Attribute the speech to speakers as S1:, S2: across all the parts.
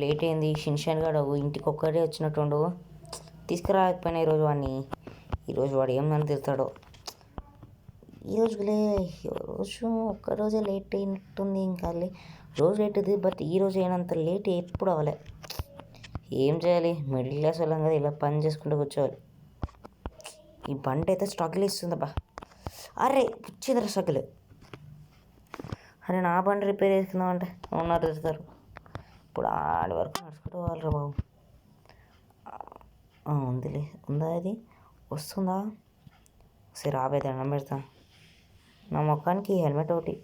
S1: Late అయింది. షిన్షాన్ గాడు ఇంటికి ఒక్కడే వచ్చినట్టుండు. తీసుకురాకపోయినా ఈరోజు వాడిని. ఈరోజు వాడు ఏమని తిడతాడో. రోజు ఒక్కరోజే లేట్ అయినట్టుంది. ఇంకా రోజు లేట్ అవుతుంది. బట్ ఈరోజు అయినంత లేట్ ఎప్పుడు అవ్వలే. ఏం చేయాలి, మిడిల్ క్లాస్ వాళ్ళం కదా, ఇలా పని చేసుకుంటూ కూర్చోవాలి. ఈ బండి అయితే స్ట్రగుల్ ఇస్తుందబ్బా. అరే వచ్చిందిరా స్ట్రగుల్. అరే నా బండి రిపేర్ చేసుకుందాం అంటే ఓనర్ తెస్తారు. ఇప్పుడు ఆడి వరకు నడుచుకుంటూ పోవాలిరా బాబు. ఉందిలే, ఉందా అది వస్తుందా? సరే రాబోయే దండం పెడతా. నా ముఖానికి హెల్మెట్ ఒకటి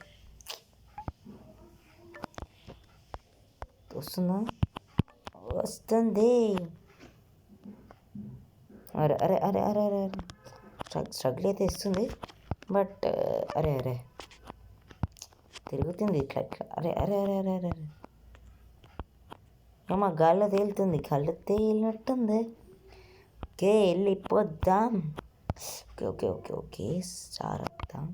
S1: వస్తుందా? వస్తుంది. అరే అరే అరే అరే అరే స్ట్రగుల్ అయితే ఇస్తుంది. బట్ అరే అరే తిరుగుతుంది ఇట్లా ఇట్లా. అరే అరే అరే అరే అరే ఏమో గాల్లో తేలుతుంది. గాల్లో తేలినట్టుంది. ఓకే వెళ్ళిపోద్దాం. ఓకే ఓకే ఓకే ఓకే సారద్దాం.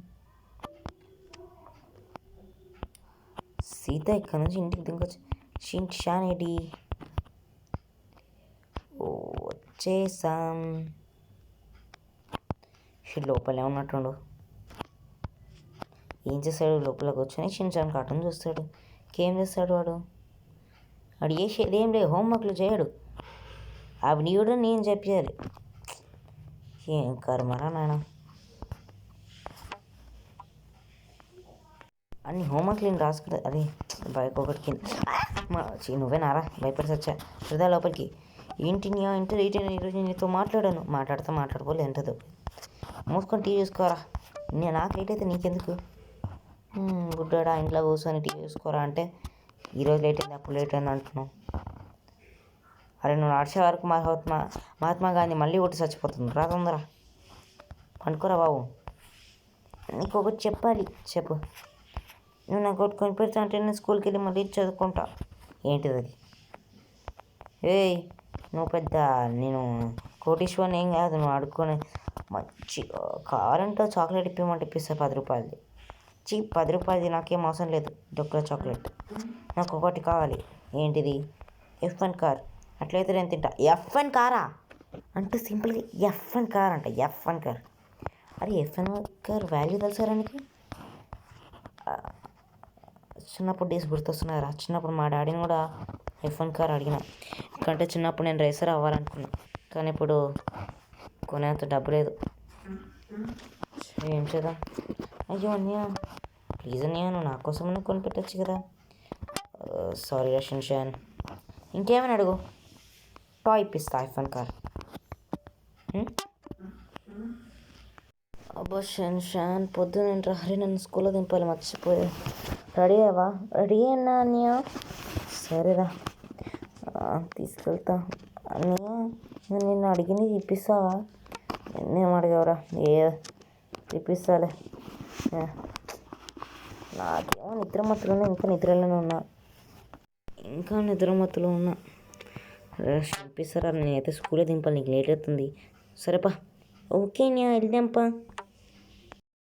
S1: సీత ఇక్కడ నుంచి ఇంటికి దిగొచ్చు. షిన్షాన్ ఏడి? వచ్చేసాం. లోపలే ఉన్నట్టుండు. ఏం చేస్తాడు? లోపల కూర్చొని షిన్షాన్ కార్టూన్ చూస్తాడు. ఏం చేస్తాడు వాడు? వాడు చేసేది ఏం లేదు, హోంవర్క్లు చేయడు. అవి నీడు నేను చెప్పేయాలి. ఏం కర్మరా నాయన. అన్ని హోంవర్క్లు నేను రాసుకుంటా. అది బైక్ ఒకటికి నువ్వే నారా భయపడి వచ్చా వృధా లోపలికి. ఏంటి నీ ఇంటర్ ఈరోజు నీతో మాట్లాడాను. మాట్లాడిపోలేదు ఎంతదో. మూసుకొని టీవీ చూసుకోరా. నాకు లేట్ అయితే నీకెందుకు? గుడ్డాడా ఇంట్లో కూర్చొని టీవీ చూసుకోరా అంటే ఈరోజు లేట్ అయింది, అప్పుడు లేట్ అయింది అంటున్నావు. అరే నువ్వు నడిచే వరకు మహాత్మా గాంధీ మళ్ళీ ఒకటి చచ్చిపోతుంది. రా తొందర పండుకోరా బాబు. నీకు ఒకటి చెప్పాలి. చెప్పు. నువ్వు నాకు ఒకటి కొని పెడతా అంటే నేను స్కూల్కి వెళ్ళి మళ్ళీ చదువుకుంటా. ఏంటిది అది? ఏయ్ నువ్వు పెద్ద నేను కోటీశ్వరిని ఏం కాదు. నువ్వు అడుక్కొని మంచి కావాలంటే చాక్లెట్ ఇప్పిమంటే ఇప్పిస్తా 10 రూపాయలది. 10 రూపాయలది నాకేం అవసరం లేదు. డొక్కల చాక్లెట్ నాకు ఒకటి కావాలి. ఏంటిది? F1 car. అట్లయితే నేను తింటా. F1 కారా అంటే సింపుల్గా F1 కార్ అంట. F1 car. అరే F1 కార్ వాల్యూ తెలుసారా నీకు? చిన్నప్పుడు డేస్ గుర్తొస్తున్నారా? చిన్నప్పుడు మా డాడీని కూడా F1 కార్ అడిగిన. ఎందుకంటే చిన్నప్పుడు నేను రేసర్ అవ్వాలనుకున్నా. కానీ ఇప్పుడు కొనేంత డబ్బు లేదు. ఏం చేద్దాం? అయ్యో అన్నయ్య ప్లీజ్ అన్నయ్య, నువ్వు నా కోసం కొనిపెట్టచ్చు కదా. సారీ షిన్షాన్. ఇంకేమైనా అడుగు, టాయ్ ఇప్పిస్తా. F1 car. అబ్బా షిన్షాన్ పొద్దున హరి నన్ను స్కూల్లో దింపాలి, మర్చిపోయా. రెడీ అయ్యావా? రెడీ అన్నా అన్నయ్య. సరేరా తీసుకెళ్తా. అన్నయ్య నేను నిన్ను అడిగింది ఇప్పిస్తావా? నేనేం అడిగావురా? ఇప్పిస్తాలే. నాకేమో నిద్రమత్తులోనే ఇంకా నిద్రమత్తులో ఉన్నా. ఇప్పిస్తారా? నేనైతే స్కూల్లో దింపాలి, నీకు లేట్ అవుతుంది. సరేపా. ఓకే అన్నయ్య వెళ్దాంపా.